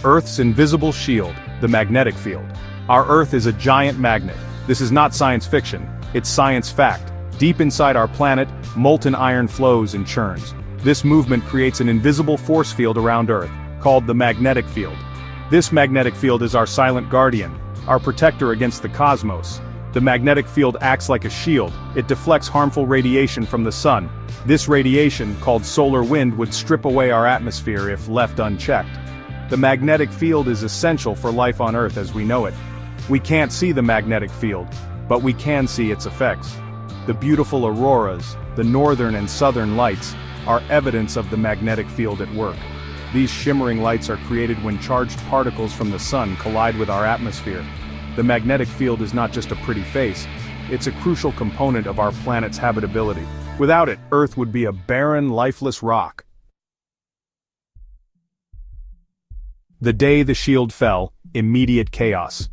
Earth's invisible shield, the magnetic field. Our Earth is a giant magnet. This is not science fiction, it's science fact. Deep inside our planet, molten iron flows and churns. This movement creates an invisible force field around Earth, called the magnetic field. This magnetic field is our silent guardian, our protector against the cosmos. The magnetic field acts like a shield. It deflects harmful radiation from the sun. This radiation, called solar wind, would strip away our atmosphere if left unchecked. The magnetic field is essential for life on Earth as we know it. We can't see the magnetic field, but we can see its effects. The beautiful auroras, the northern and southern lights, are evidence of the magnetic field at work. These shimmering lights are created when charged particles from the sun collide with our atmosphere. The magnetic field is not just a pretty face, it's a crucial component of our planet's habitability. Without it, Earth would be a barren, lifeless rock. The day the shield fell, immediate chaos.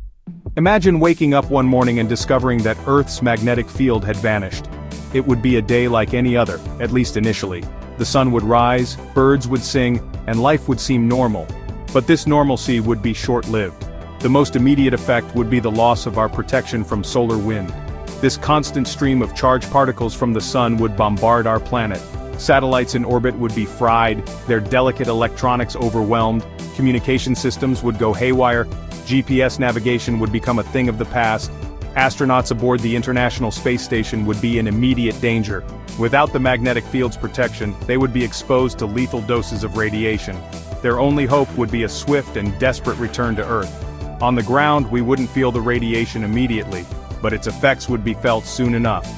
Imagine waking up one morning and discovering that Earth's magnetic field had vanished. It would be a day like any other, at least initially. The sun would rise, birds would sing, and life would seem normal. But this normalcy would be short-lived. The most immediate effect would be the loss of our protection from solar wind. This constant stream of charged particles from the sun would bombard our planet. Satellites in orbit would be fried, their delicate electronics overwhelmed, communication systems would go haywire, GPS navigation would become a thing of the past, astronauts aboard the International Space Station would be in immediate danger. Without the magnetic field's protection, they would be exposed to lethal doses of radiation. Their only hope would be a swift and desperate return to Earth. On the ground, we wouldn't feel the radiation immediately, but its effects would be felt soon enough.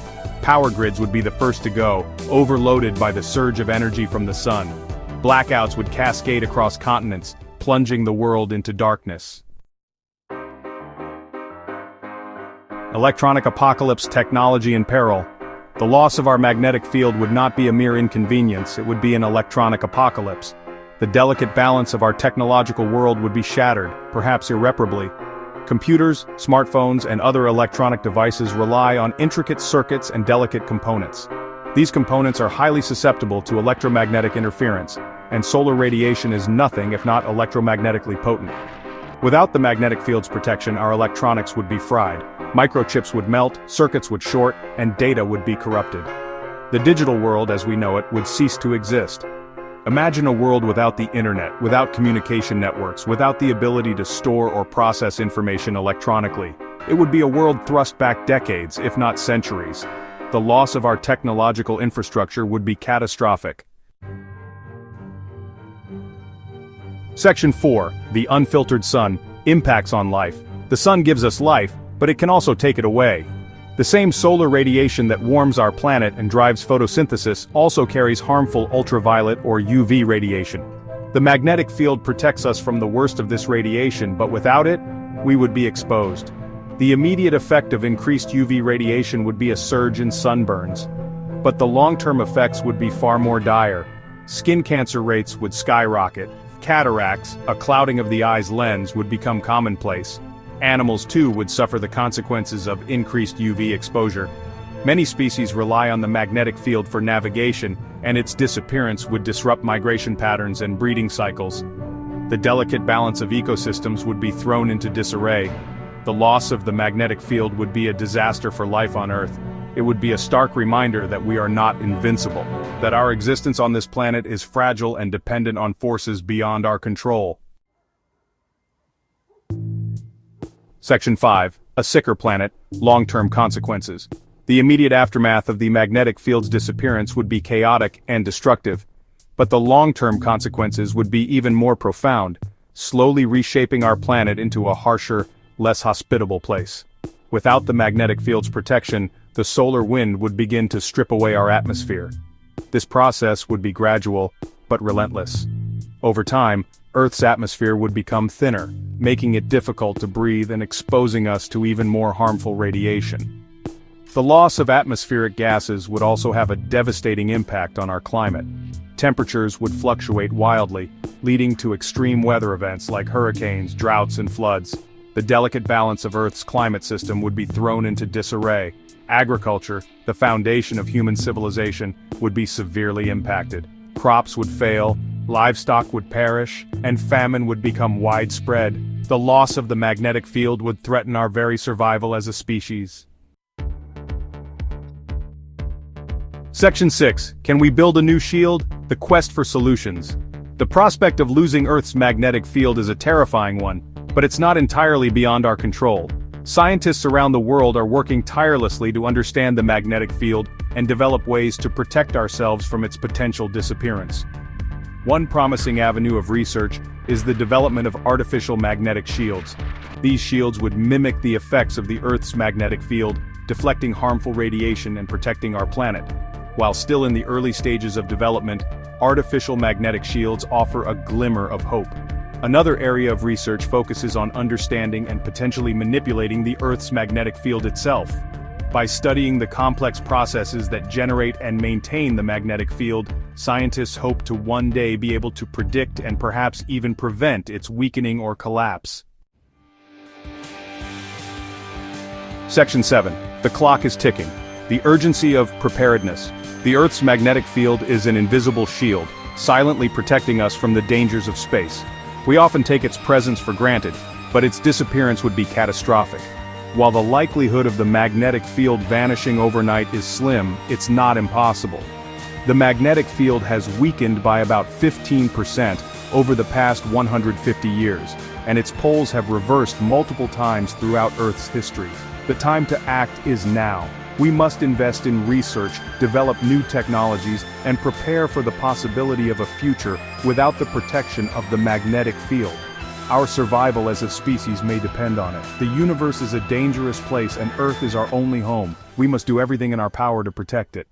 Power grids would be the first to go, overloaded by the surge of energy from the sun. Blackouts would cascade across continents, plunging the world into darkness. Electronic apocalypse, technology in peril. The loss of our magnetic field would not be a mere inconvenience, it would be an electronic apocalypse. The delicate balance of our technological world would be shattered, perhaps irreparably. Computers, smartphones, and other electronic devices rely on intricate circuits and delicate components. These components are highly susceptible to electromagnetic interference, and solar radiation is nothing if not electromagnetically potent. Without the magnetic field's protection, our electronics would be fried. Microchips would melt, circuits would short, and data would be corrupted. The digital world as we know it would cease to exist. Imagine a world without the internet, without communication networks, without the ability to store or process information electronically. It would be a world thrust back decades, if not centuries. The loss of our technological infrastructure would be catastrophic. Section 4. The unfiltered sun. Impacts on life. The sun gives us life, but it can also take it away. The same solar radiation that warms our planet and drives photosynthesis also carries harmful ultraviolet or UV radiation. The magnetic field protects us from the worst of this radiation, but without it, we would be exposed. The immediate effect of increased UV radiation would be a surge in sunburns. But the long-term effects would be far more dire. Skin cancer rates would skyrocket. Cataracts, a clouding of the eye's lens, would become commonplace. Animals too would suffer the consequences of increased UV exposure. Many species rely on the magnetic field for navigation, and its disappearance would disrupt migration patterns and breeding cycles. The delicate balance of ecosystems would be thrown into disarray. The loss of the magnetic field would be a disaster for life on Earth. It would be a stark reminder that we are not invincible, that our existence on this planet is fragile and dependent on forces beyond our control. Section 5. A sicker planet, long-term consequences. The immediate aftermath of the magnetic field's disappearance would be chaotic and destructive, but the long-term consequences would be even more profound, slowly reshaping our planet into a harsher, less hospitable place. Without the magnetic field's protection, the solar wind would begin to strip away our atmosphere. This process would be gradual, but relentless. Over time, Earth's atmosphere would become thinner, making it difficult to breathe and exposing us to even more harmful radiation. The loss of atmospheric gases would also have a devastating impact on our climate. Temperatures would fluctuate wildly, leading to extreme weather events like hurricanes, droughts, and floods. The delicate balance of Earth's climate system would be thrown into disarray. Agriculture, the foundation of human civilization, would be severely impacted. Crops would fail, Livestock would perish, and famine would become widespread. The loss of the magnetic field would threaten our very survival as a species. Section 6. Can we build a new shield? The quest for solutions. The prospect of losing Earth's magnetic field is a terrifying one, but it's not entirely beyond our control. Scientists around the world are working tirelessly to understand the magnetic field and develop ways to protect ourselves from its potential disappearance. One promising avenue of research is the development of artificial magnetic shields. These shields would mimic the effects of the Earth's magnetic field, deflecting harmful radiation and protecting our planet. While still in the early stages of development, artificial magnetic shields offer a glimmer of hope. Another area of research focuses on understanding and potentially manipulating the Earth's magnetic field itself. By studying the complex processes that generate and maintain the magnetic field, scientists hope to one day be able to predict and perhaps even prevent its weakening or collapse. Section 7. The clock is ticking. The urgency of preparedness. The Earth's magnetic field is an invisible shield, silently protecting us from the dangers of space. We often take its presence for granted, but its disappearance would be catastrophic. While the likelihood of the magnetic field vanishing overnight is slim, it's not impossible. The magnetic field has weakened by about 15% over the past 150 years, and its poles have reversed multiple times throughout Earth's history. The time to act is now. We must invest in research, develop new technologies, and prepare for the possibility of a future without the protection of the magnetic field. Our survival as a species may depend on it. The universe is a dangerous place and Earth is our only home. We must do everything in our power to protect it.